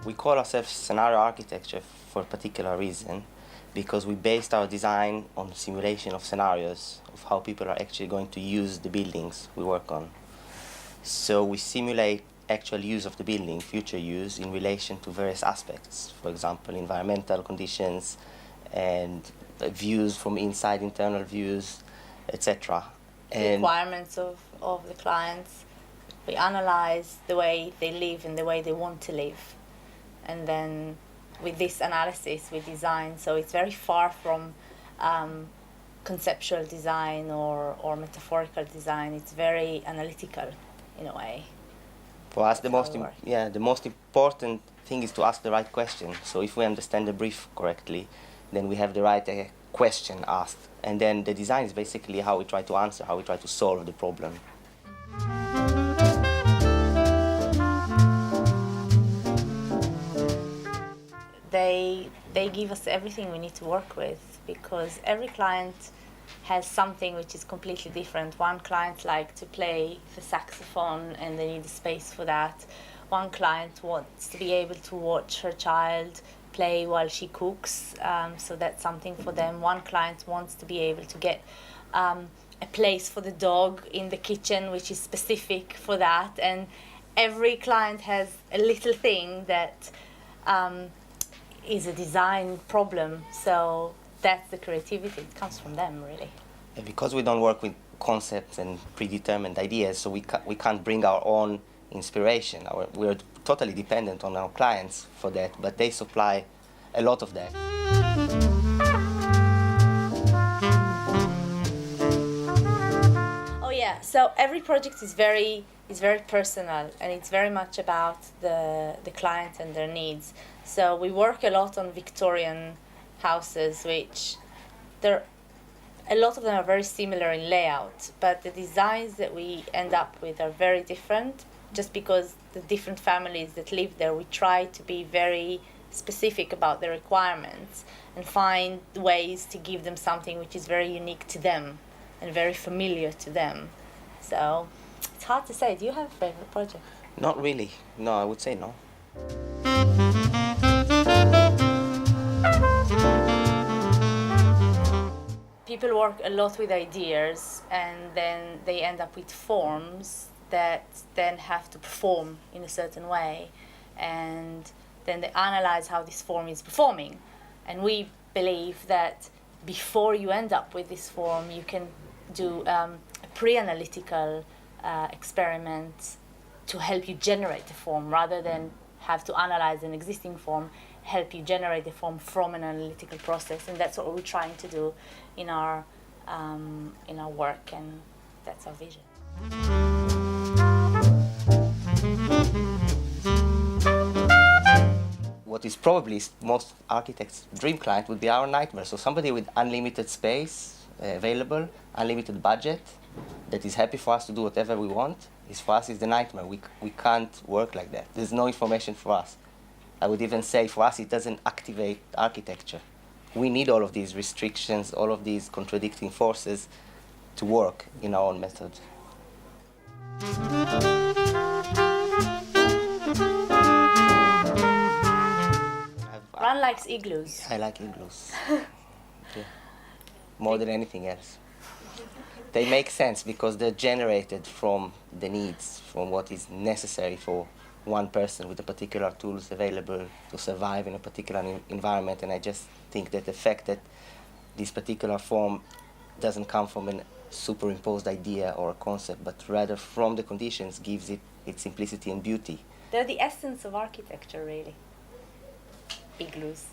We call ourselves scenario architecture for a particular reason, because we based our design on simulation of scenarios of how people are actually going to use the buildings we work on. So we simulate actual use of the building, future use, in relation to various aspects. For example, environmental conditions and views from inside, internal views, etc. Requirements of the clients. We analyze the way they live and the way they want to live. And then with this analysis, we design. So it's very far from conceptual design or metaphorical design. It's very analytical in a way. For us, the most important thing is to ask the right question. So if we understand the brief correctly, then we have the right question asked. And then the design is basically how we try to answer, how we try to solve the problem. They give us everything we need to work with, because every client has something which is completely different. One client likes to play the saxophone and they need a space for that. One client wants to be able to watch her child play while she cooks, so that's something for them. One client wants to be able to get a place for the dog in the kitchen which is specific for that, and every client has a little thing that is a design problem, so that's the creativity. It comes from them, really. And because we don't work with concepts and predetermined ideas, so we can't bring our own inspiration. We're totally dependent on our clients for that, but they supply a lot of that. Oh yeah, so every project is very personal, and it's very much about the client and their needs. So we work a lot on Victorian houses, which a lot of them are very similar in layout, but the designs that we end up with are very different, just because the different families that live there, we try to be very specific about the requirements and find ways to give them something which is very unique to them and very familiar to them. So it's hard to say. Do you have a favorite project? Not really. No, I would say no. People work a lot with ideas, and then they end up with forms that then have to perform in a certain way, and then they analyze how this form is performing. And we believe that before you end up with this form, you can do a pre-analytical experiment to help you generate the form, rather than have to analyze an existing form, help you generate the form from an analytical process. And that's what we're trying to do in our work, and that's our vision. What is probably most architects' dream client would be our nightmare. So somebody with unlimited space available, unlimited budget, that is happy for us to do whatever we want, for us is the nightmare. We can't work like that. There's no information for us. I would even say for us it doesn't activate architecture. We need all of these restrictions, all of these contradicting forces to work in our own method. Ran likes igloos. I like igloos. Yeah. More than anything else. They make sense because they're generated from the needs, from what is necessary for one person with the particular tools available to survive in a particular environment. And I just think that the fact that this particular form doesn't come from a superimposed idea or a concept, but rather from the conditions, gives it its simplicity and beauty. They're the essence of architecture, really. Igloos.